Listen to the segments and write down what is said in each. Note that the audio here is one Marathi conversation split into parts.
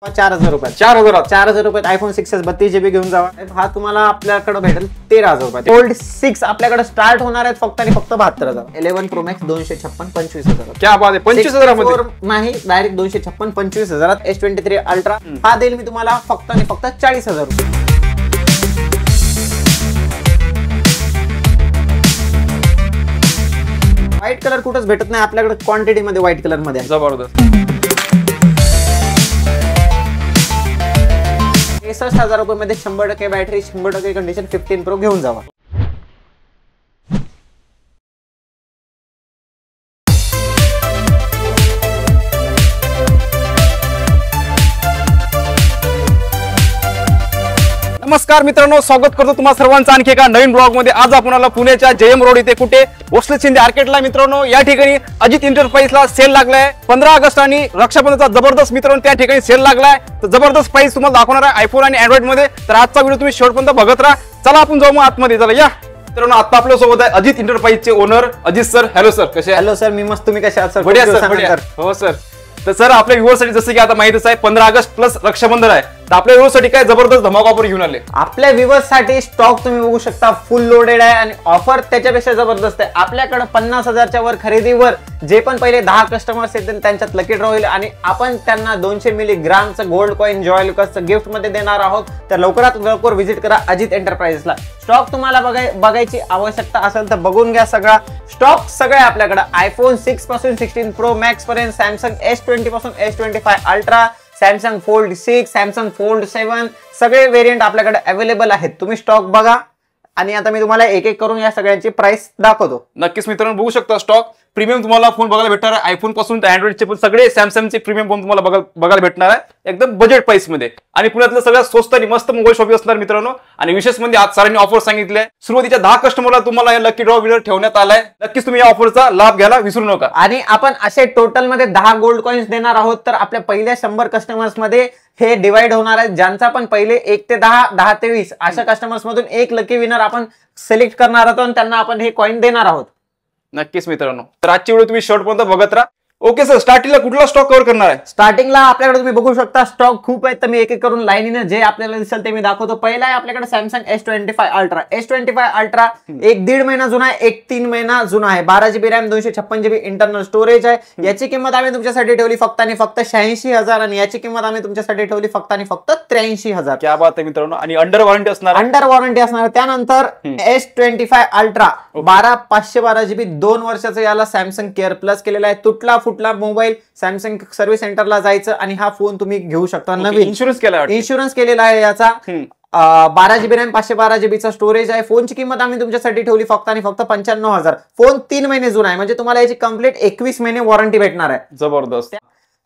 4,000 रुपये 4,000 रुपयात आयफोन 6s 32 GB घेऊन जावा. हा तुम्हाला आपल्याकडे भेटेल 13,000 रुपये. फोल्ड 6 आपल्याकडे स्टार्ट होणार आहेत फक्त आणि फक्त 72,000. 11 Pro Max 256 25,000. क्या बात आहे, 25,000 मध्ये नाही, डायरेक्ट 256 25,000. S23 अल्ट्रा हा देईल मी तुम्हाला फक्त आणि फक्त 40,000 रुपये. व्हाईट कलर कुठंच भेटत नाही आपल्याकडे, क्वांटिटी मध्ये व्हाईट कलर मध्ये जबरदस्त. 63,000 रुपये मध्ये 100% बॅटरी, 100% कंडिशन, 15 Pro घेऊन जावा. नमस्कार मित्रांनो, स्वागत करतो तुम्हा सर्वांचं आणखी एका नवीन ब्लॉग मध्ये. आज आपण आलो पुण्याच्या JM रोड इथे, कुठे वसले शिंदे आर्केटला. मित्रांनो या ठिकाणी अजित एंटरप्राइजला सेल लागलाय. 15 ऑगस्ट आणि रक्षाबंधनचा जबरदस्त मित्रांनो त्या ठिकाणी सेल लागलाय. तर जबरदस्त प्राइस तुम्हाला दाखवणार आहे आयफोन आणि अँड्रॉइड मध्ये. तर आजचा व्हिडिओ तुम्ही शेवटपर्यंत बघत राहा. चला आपण जाऊ मग आतमध्ये. चला या मित्रांनो, आता आपल्या सोबत आहे अजित एंटरप्राइजचे owner Ajit sir. Hello sir, कसे? हॅलो सर, मी मस्त. तुम्ही कसे आहात सर? बढिया सर, बढिया. हो सर. तर सर आपल्या व्ह्यूअर्ससाठी जसं की आता माहितीच आहे 15 ऑगस्ट प्लस रक्षाबंधन आहे, तर आपल्या व्ह्यूअर्ससाठी काय जबरदस्त धमाका ऑफर घेऊन आले. आपल्या व्ह्यूअर्ससाठी स्टॉक तुम्ही बघू शकता फुल लोडेड आहे आणि ऑफर त्याच्यापेक्षा जबरदस्त आहे. आपल्याकडे 50,000च्या वर खरेदीवर जे पण पहिले 10 कस्टमर्स येतील त्यांच्यात लकी ड्रॉ होईल आणि आपण त्यांना 200 मिलीग्रामचं गोल्ड कॉइन जॉय लुकासचं गिफ्ट मध्ये देणार आहोत. तर लवकरात लवकर व्हिजिट करा अजित एंटरप्राइजेसला. स्टॉक तुम्हाला बघायची आवश्यकता असेल तर बघून घ्या. सगळा स्टॉक सगळे आपल्याकडे आयफोन 6 पासून 16 Pro Max पर्यंत, सॅमसंग S20 पासून S25 ultra, Samsung fold 6, Samsung fold 7 सगळे व्हेरियंट आपल्याकडे अवेलेबल आहेत. तुम्ही स्टॉक बघा आणि आता मी तुम्हाला एक एक करून या सगळ्यांची प्राइस दाखवतो. नक्कीच मित्रांनो बघू शकता स्टॉक. प्रीमियम तुम्हाला फोन बघायला भेटणार आहे. आयफोन पासून तर अँड्रॉइडचे पण सगळे सॅमसंगचे प्रीमियम फोन तुम्हाला बघायला भेटणार आहे एकदम बजेट प्राइस मध्ये. आणि पुण्यातलं सगळ्यात स्वस्त आणि मस्त मोबाईल शॉपिंग असणार मित्रांनो. आणि विशेष म्हणजे आज सरांनी ऑफर सांगितले, सुरुवातीच्या 10 कस्टमरला तुम्हाला हे लकी ड्रॉ विनर ठेवण्यात आलाय. नक्कीच तुम्ही या ऑफरचा लाभ घ्यायला विसरू नका. आणि आपण असे टोटल मध्ये 10 गोल्ड कॉइन्स देणार आहोत. तर आपल्या पहिल्या 100 कस्टमर्स मध्ये हे डिवाइड होणार आहे, ज्यांचा पण पहिले 1 ते 10, 10 ते 20 अशा कस्टमर्स मधून एक लकी विनर आपण सिलेक्ट करणार आहोत आणि त्यांना आपण हे कॉइन देणार आहोत. नक्कीच मित्रांनो, तर आजची व्हिडिओ तुम्ही शेवटपर्यंत बघत राहा. ओके सर, स्टार्टिंगला कुठला स्टॉक कव्हर करणार आहे? स्टार्टिंगला आपल्याकडे तुम्ही बघू शकता स्टॉक खूप आहेत, तर मी एक एक करून लाईनीने जे आपल्याला दिसेल ते मी दाखवतो. पहिला आहे आपल्याकडे Samsung S25 ultra. S25 ultra 1.5 महिना जुना आहे, 3 महिना जुना आहे. 12 GB RAM, 256 GB internal storage आहे. याची किंमत आम्ही तुमच्यासाठी ठेवली फक्त आणि फक्त 86,000 आणि याची किंमत आम्ही तुमच्यासाठी ठेवली फक्त आणि फक्त 83,000. क्या बात आहे मित्रांनो. आणि अंडर वॉरंटी असणार? अंडर वॉरंटी असणार. त्यानंतर S25 अल्ट्रा 512 GB 2 वर्षाचं, याला सॅमसंग केअर प्लस केलेला आहे. तुटला फुटला मोबाईल सॅमसंग सर्व्हिस सेंटरला जायचं आणि हा फोन तुम्ही घेऊ शकता. नवीन इन्शुरन्स केलेला आहे याचा. 12 GB रॅम, 512 GB चा स्टोरेज आहे. फोनची किंमत आम्ही तुमच्यासाठी ठेवली फक्त आणि फक्त 95,000. फोन 3 महिने जुना आहे, म्हणजे तुम्हाला याची कंप्लीट 21 महिने वॉरंटी भेटणार आहे. जबरदस्त.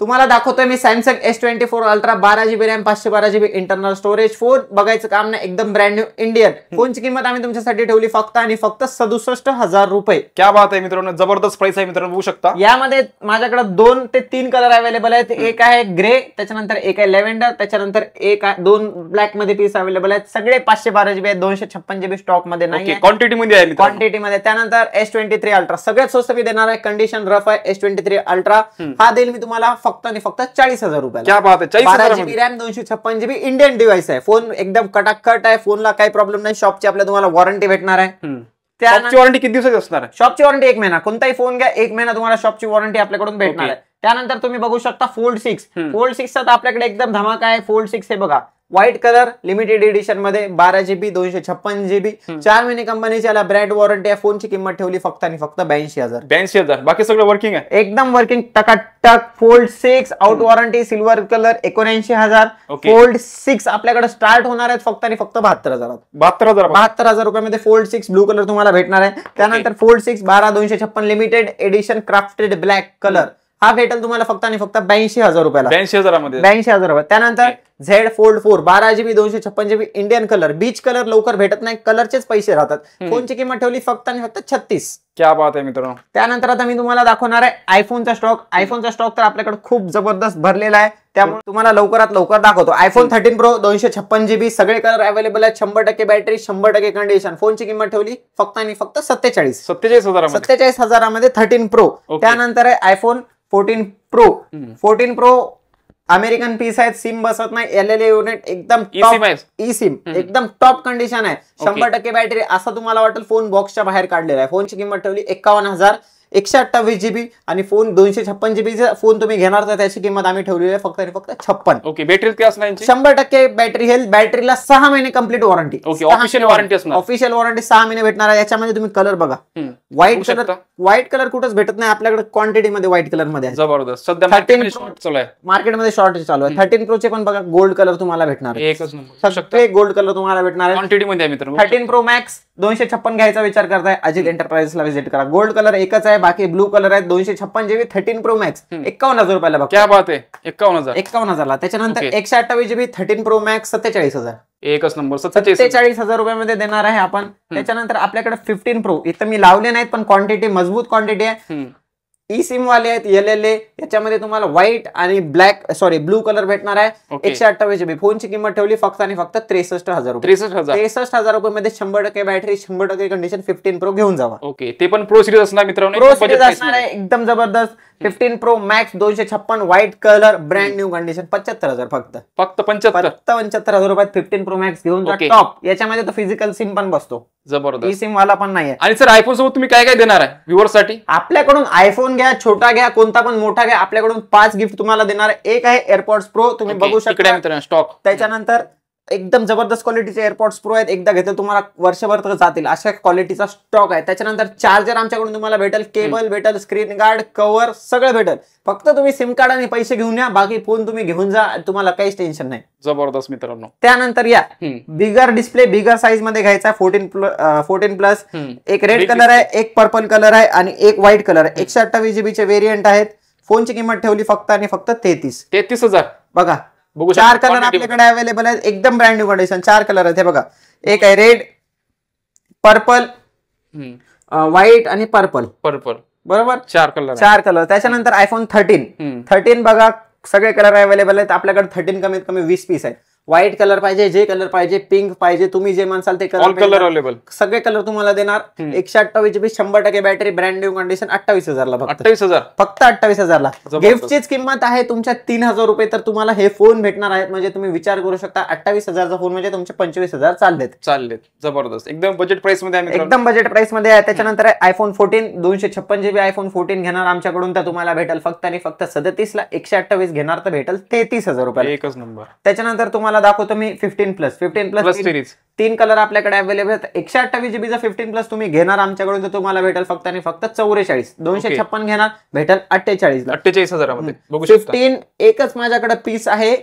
तुम्हाला दाखवतोय मी Samsung S24 ultra 12 GB RAM, 512 GB internal storage. Phone बघायचं काम नाही, एकदम ब्रँड न्यू इंडियन. फोनची किंमत आम्ही तुमच्यासाठी ठेवली फक्त आणि फक्त 67,000 रुपये. क्या बात आहे मित्रांनो, जबरदस्त प्राइस आहे मित्रांनो, बघू शकता. यामध्ये माझ्याकडे 2 ते 3 कलर अवेलेबल आहेत. एक आहे ग्रे, त्याच्यानंतर एक आहे लेव्हेंडर, त्याच्यानंतर एक 2 ब्लॅक मध्ये पीस अवेलेबल आहेत. सगळे 512 GB आहेत, 256 GB स्टॉक मध्ये नाही, क्वांटिटी मध्ये आहे. क्वांटिटी मध्ये. त्यानंतर S23 अल्ट्रा सगळ्यात स्वस्त मी देणार आहे, कंडिशन रफ आहे. S23 अल्ट्रा हा देईल मी तुम्हाला फक्त आणि फक्त 40,000 रुपये. 12 GB RAM, 256 GB Indian device आहे. फोन एकदम कटाकट आहे, फोनला काही प्रॉब्लेम नाही. शॉपची आपल्याला तुम्हाला वॉरंटी भेटणार आहे. शॉपची वॉरंटी किती दिवसाची असणार आहे? शॉपची वॉरंटी 1 महिना. कोणताही फोन घ्या 1 महिना तुम्हाला शॉपची वॉरंटी आपल्याकडून भेटणार आहे. त्यानंतर तुम्ही बघू शकता फोल्ड 6. फोल्ड 6 चा आपल्याकडे एकदम धमाका आहे. फोल्ड 6 हे बघा, व्हाईट कलर, लिमिटेड एडिशन मध्ये, 12 GB 256 GB, 4 महिने कंपनीची याला ब्रँड वॉरंटी आहे. फोनची किंमत ठेवली फक्त आणि फक्त 82,000. 82,000. बाकी सगळं वर्किंग आहे, एकदम वर्किंग टकाटक. Fold 6 out warranty, silver colour, 79,000. Fold 6 आपल्याकडे स्टार्ट होणार आहेत फक्त आणि फक्त 72,000. 72,000 रुपयामध्ये फोल्ड 6 ब्लू कलर तुम्हाला भेटणार आहे. त्यानंतर fold 6 12 256 limited edition crafted black colour हा भेटेल तुम्हाला फक्त आणि फक्त 82,000 रुपयाला. 82,000 रुपये. त्यानंतर Z fold 4 12 GB 256 GB Indian colour, beach colour लवकर भेटत नाही, कलरचेच पैसे राहतात. फोनची किंमत ठेवली फक्त आणि फक्त 36. क्या बात आहे मित्रांनो. त्यानंतर आता मी तुम्हाला दाखवणार आहे आयफोनचा स्टॉक. आयफोनचा स्टॉक तर आपल्याकडे खूप जबरदस्त भरलेला आहे, त्यामुळे तुम्हाला लवकरात लवकर दाखवतो. आयफोन 13 Pro 256 GB, सगळे कलर अवेलेबल आहेत, 100% बॅटरी, 100% कंडिशन. फोनची किंमत ठेवली फक्त आणि फक्त 47,000 मध्ये 13 Pro. त्यानंतर आहे iPhone 14 Pro. 14 Pro American piece आहेत, सिम बसत नाही, LLA युनिट एकदम E-SIM आहे. ई सिम एकदम टॉप कंडिशन आहे. 100% बॅटरी. असं तुम्हाला वाटेल फोन बॉक्सच्या बाहेर काढलेला आहे. फोनची किंमत ठेवली 51,000, 128 GB आणि फोन 256 GB फोन तुम्ही घेणार तर त्याची किंमत आम्ही ठेवली आहे फक्त आणि फक्त 56. ओके, बॅटरी काय असणार यांची? 100% बॅटरी हेल्थ. बॅटरीला 6 महिने complete warranty. Okay, official warranty असणार. ऑफिशियल वॉरंटी 6 महिने भेटणार आहे. याच्यामध्ये तुम्ही कलर बघा, व्हाईट कलर कुठंच भेटत नाही आपल्याकडे, क्वांटिटी मध्ये व्हाईट कलर मध्ये आहे. जबरदस्त. सध्या मार्केटमध्ये शॉर्टेज चालू आहे. 13 Pro चे पण बघा गोल्ड कलर तुम्हाला भेटणार आहे. एकच नंबर. सगळे गोल्ड कलर तुम्हाला भेटणार आहे. क्वांटिटी मध्ये आहे मित्रांनो. 13 Pro Max 256 घ्यायचा विचार करताय, अजित एंटरप्राइजेसला व्हिजिट करा. गोल्ड कलर एकच आहे, बाकी ब्लू कलर आहे. 256 GB 13 Pro Max 51,000 रुपयाला बघा. क्या बात आहे, 51,000. 51,000ला. त्याच्यानंतर 128 GB 13 Pro Max 47,000. एकच नंबर. 47,000 रुपयामध्ये देणार आहे आपण. त्याच्यानंतर आपल्याकडे 15 Pro इथं मी लावले नाहीत, पण क्वांटिटी मजबूत क्वांटिटी आहे. ई सिम वाले आहेत, LLA. याच्यामध्ये तुम्हाला व्हाईट आणि ब्लू कलर भेटणार आहे. 128 GB. फोनची किंमत ठेवली फक्त आणि फक्त 63,000 रुपये. 63,000 रुपयामध्ये 100% बॅटरी, 100% कंडिशन. 15 Pro घेऊन जावा. ओके, ते पण प्रो सिरीज असणार मित्रांनो. प्रो सिरीज असणार आहे एकदम जबरदस्त. 15 Pro Max 256 white colour, brand new condition. 75,000 फक्त 75,000 रुपयात 15 Pro Max घेऊन जा. टॉप. याच्यामध्ये तर फिजिकल सिम पण बसतो. जबरदस्त. ई सिम वाला पण नाहीये. आणि सर आयफोन सोबत तुम्ही काय काय देणार आहे व्ह्युअर्स साठी? आपल्याकडून आयफोन घ्या, छोटा घ्या, कोणता पण मोठा घ्या, आपल्याकडून 5 गिफ्ट तुम्हाला देणार आहे. एक आहे एअरपॉड्स प्रो, तुम्ही बघू शकता स्टॉक. त्याच्यानंतर एकदम जबरदस्त क्वालिटीचे एअरपॉड्स प्रो आहेत. एकदा घेतले तुम्हाला वर्षभर तर जातील अशा क्वालिटीचा स्टॉक आहे. त्याच्यानंतर चार्जर आमच्याकडून तुम्हाला भेटेल, केबल भेटेल, स्क्रीन गार्ड, कव्हर सगळं भेटेल. फक्त तुम्ही सिम कार्ड आणि पैसे घेऊन या, बाकी फोन तुम्ही घेऊन जा, तुम्हाला काहीच टेन्शन नाही. जबरदस्त मित्रांनो. त्यानंतर या बिगर डिस्प्ले, बिगर साईज मध्ये घ्यायचा 14 प्लस. एक रेड कलर आहे, एक पर्पल कलर आहे आणि एक व्हाईट कलर आहे. 128 GB चे व्हेरियंट आहेत. फोनची किंमत ठेवली फक्त आणि फक्त 33,000. बघा, 4 कलर आपल्याकडे अवेलेबल आहेत. एकदम ब्रँड न्यू कंडिशन. 4 कलर आहेत हे बघा. एक आहे रेड, पर्पल, व्हाईट आणि पर्पल. बरोबर, 4 कलर. त्याच्यानंतर आयफोन 13 बघा, सगळे कलर अवेलेबल आहेत आपल्याकडे. 13 कमीत कमी 20 पीस आहेत. व्हाईट कलर पाहिजे, जे कलर पाहिजे, पिंक पाहिजे, तुम्ही जे म्हणसाल ते कलर अवेलेबल. सगळे कलर तुम्हाला देणार. 128 GB 100% battery, brand new condition. 28,000ला फक्त 28,000ला. गिफ्टचीच किंमत आहे तुमच्या 3,000 रुपये. तर तुम्हाला हे फोन भेटणार आहेत. म्हणजे तुम्ही विचार करू शकता 28,000चा फोन म्हणजे तुमचे 25,000 चाललेत. जबरदस्त. एकदम बजेट प्राइस मध्ये आहे. एकदम बजेट प्राइस मध्ये आहे. त्याच्यानंतर आयफोन 14 256 GB आयफोन 14 घेणार आमच्याकडून तर तुम्हाला भेटेल फक्त आणि फक्त 37ला. 128 घेणार तर भेटेल 33,000 रुपये. एकच नंबर. त्याच्यानंतर तुम्हाला दाखवतो मी 15 प्लस सिरीज. 3 कलर आपल्याकडे अवेलेबल आहेत. 128 GB चा 15 प्लस तुम्ही घेणार आमच्याकडून तर तुम्हाला भेटेल फक्त आणि फक्त 44. 256 घेणार भेटेल 48ला. 48,000 मध्ये. 15 एकच माझ्याकडे पीस आहे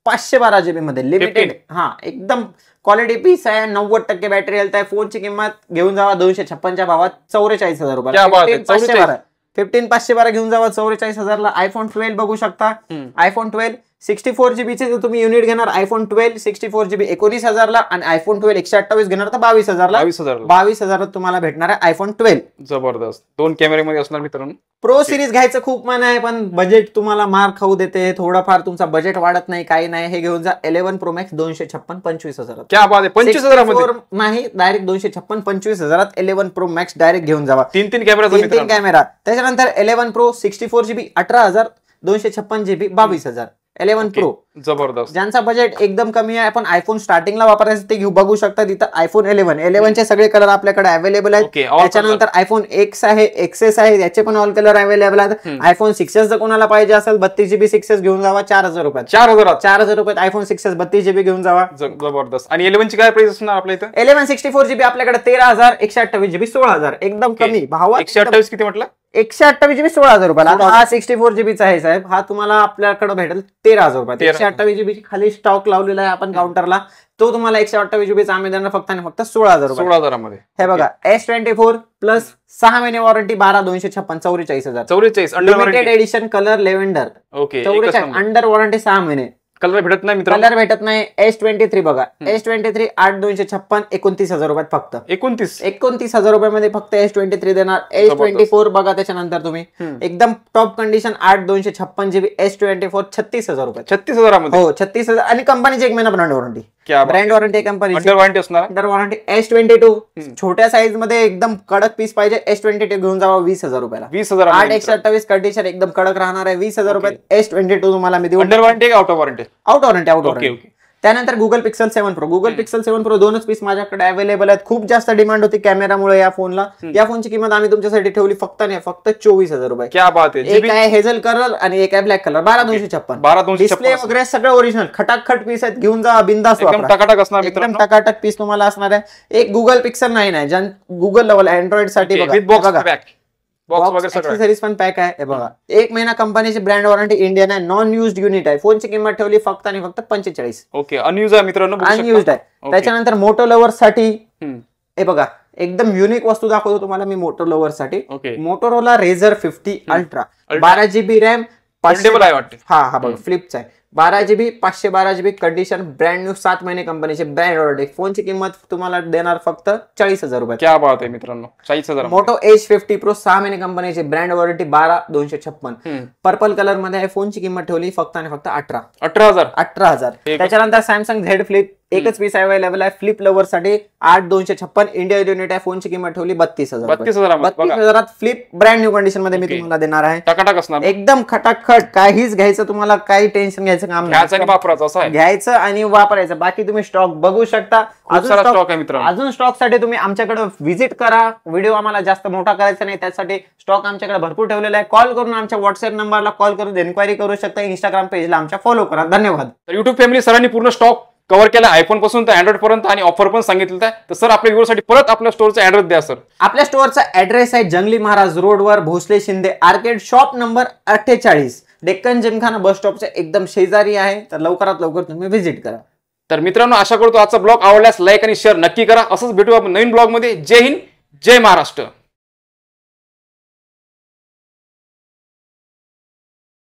512 GB मध्ये लिमिटेड. हा, एकदम क्वालिटी पीस आहे. 90% बॅटरी हेल्थ आहे. फोनची किंमत घेऊन जावा 256च्या भावात 44,000 रुपये. 15,512 घेऊन जावा 44,000ला. आयफोन 12 बघू शकता. आयफोन 12 64 GB चे तुम्ही युनिट घेणार. आयफोन 12 64 GB 19,000ला आणि आयफोन 12 128 घेणार तर 22,000ला. 22,000 तुम्हाला भेटणार आहे आयफोन 12. जबरदस्त. 2 कॅमेऱ्यामध्ये असणार मित्रांनो. प्रो सिरीज घ्यायचं खूप मन आहे, पण बजेट तुम्हाला मार खाऊ देते. थोडाफार तुमचा बजेट वाढत नाही, काही नाही. हे घेऊन जा 11 Pro Max 256 25,000. क्या बात आहे. 25,000 नाही, डायरेक्ट 256 25,000 11 Pro Max डायरेक्ट घेऊन जावा. 3 कॅमेरा. त्याच्यानंतर 11 Pro 64 GB 18,000, 256 GB 22,000. 11 Pro जबरदस्त. ज्यांचा बजेट एकदम कमी आहे, पण आयफोन स्टार्टिंगला वापरायचं ते बघू शकता. तिथं आयफोन 11 चे सगळे कलर आपल्याकडे अवेलेबल आहेत. त्याच्यानंतर आयफोन X आहे, XS आहे, याचे पण ऑल कलर अवेलेबल आहेत. आयफोन 6s जर कोणाला पाहिजे असेल 32 GB 6s घेऊन जावा 4,000 रुपयात. 4,000 रुपयात आयफोन 6s 32 GB घेऊन जावा. जबरदस्त. आणि 11 ची काय प्राइस असणार आपल्या इथं? 11 64 GB आपल्याकडे 13,000, 128 GB 16,000. एकदम कमी भावात. 128 किती म्हटलं? 128 GB 16,000 रुपयाला. हा 64 GB चा आहे साहेब. हा तुम्हाला आपल्याकडे भेटेल 13,000 रुपये. 128 GB खाली स्टॉक लावलेला आहे आपण काउंटरला. तो तुम्हाला 128 GB चा आम्ही देणार फक्त आणि फक्त 16,000 रुपये. 16,000 मध्ये. हे बघा S24 प्लस 6 महिने warranty 12,256 44,000. 44 limited edition colour lavender. Okay. 44 under warranty 6 महिने. कलर भेटत नाही मित्रांनो. कलर भेटत नाही. S23 बघा. S23 8,256 29,000 रुपयात फक्त. 29,000 रुपयामध्ये फक्त S23 देणार. S24 बघा. त्याच्यानंतर तुम्ही एकदम टॉप कंडिशन 8,256 GB S24 36,000 रुपये. 36,000 मध्ये. हो 36,000 आणि कंपनीची 1 महिना ब्रँड वॉरंटी. क्या बात. Brand warranty company, under warranty असणार. Under warranty. S22 छोट्या साईज मध्ये एकदम कडक पीस पाहिजे, S22 घेऊन जावा 20,000 रुपयाला. 20,000. 8/128 कंडिशन एकदम कडक राहणार आहे. 20,000 रुपयात S22 तुम्हाला मी देऊ. अंडर वॉरंटी का out of warranty? Out warranty, out okay warranty. Okay. त्यानंतर Google Pixel 7 pro. Google Pixel 7 pro दोनच पीस माझ्याकडे अवेलेबल आहेत. खूप जास्त डिमांड होती कॅमेरामुळे या फोनला. या फोनची किंमत आम्ही तुमच्यासाठी ठेवली फक्त 24,000 रुपये. क्या बात आहे. एक आहे हेझल कलर आणि एक आहे ब्लॅक कलर. 12,256. 12,256. डिस्प्ले वगैरे सगळं ओरिजिनल खटाखट पीस आहेत. घेऊन जा बिंदास. एकदम टकाटक असणार एकदम मित्रांनो. टकाटक पीस तुम्हाला असणार आहे. एक गुगल पिक्सल 9 आहे, ज्या गुगल लेवल अँड्रॉइड साठी विथ बॉक्स पॅक, बॉक्स वगैरे सगळं. एक्सेसरीज पण पॅक आहे. हे बघा, 1 महिना कंपनीची ब्रँड वॉरंटी इंडियन आहे. नॉन युज्ड युनिट आहे. फोनची किंमत ठेवली फक्त आणि फक्त 45. ओके. अनयुज आहे मित्रांनो. अनयुज्ड आहे. त्याच्यानंतर मोटो लवर साठी हे बघा, एकदम युनिक वस्तू दाखवतो तुम्हाला मी मोटो लवर साठी. Motorola razor 50 ultra, 12GB RAM, 500 आहे वाटते. हा बघा, फ्लिपचा आहे. 12GB 512GB condition, brand new, 7 महिने कंपनीचे ब्रँड वॉरंटी. फोनची किंमत तुम्हाला देणार फक्त 40,000 रुपये. क्या बात आहे मित्रांनो. 40,000. मोटो एज 50 प्रो 6 महिने कंपनीचे ब्रँड वॉरंटी, 12,256. पर्पल कलर मध्ये आहे. फोनची किंमत ठेवली फक्त आणि फक्त 18,000. त्याच्यानंतर सॅमसंग झेड फ्लिप, एकच पीस अवेलेबल आहे फ्लिप लवर साठी, 8,256 इंडिया युनिट आहे. फोनची किंमत ठेवली 32,000. 32,000 फ्लिप ब्रँड न्यू कंडिशन मध्ये मी तुम्हाला देणार आहे. टकाटक असणार, एकदम खटाखट. काहीच घ्यायचं तुम्हाला, काही टेन्शन घ्यायचं काम नाही. घ्यायचं आणि वापरायचं. बाकी तुम्ही स्टॉक बघू शकता. अजून स्टॉक साठी तुम्ही आमच्याकडे व्हिजिट करा. व्हिडिओ आम्हाला जास्त मोठा करायचा नाही, त्यासाठी स्टॉक आमच्याकडे भरपूर ठेवलेला आहे. कॉल करून आमच्या व्हॉट्सअप नंबरला कॉल करून एन्क्वायरी करू शकता. इंस्टाग्राम पेजला आमच्या फॉलो करा. धन्यवाद. तर युट्यूब फॅमिली सरांनी पूर्ण स्टॉक कव्हर केला, आयफोन पासून तर अँड्रॉइड पर्यंत, आणि ऑफर पण सांगितलं. तर सर आपल्या व्ह्यूअरसाठी परत आपल्या स्टोअरचा ऍड्रेस द्या सर. आपल्या स्टोअरचा ऍड्रेस आहे जंगली महाराज रोडवर, Bhosale Shinde arcade, shop number 48, Deccan Gymkhana bus स्टॉपच्या एकदम शेजारी आहे. तर लवकरात लवकर तुम्ही व्हिजिट करा. तर मित्रांनो, आशा करतो आजचा ब्लॉग आवडल्यास लाईक आणि शेअर नक्की करा. असंच भेटू आपण नवीन ब्लॉग मध्ये. जय हिंद, जय महाराष्ट्र.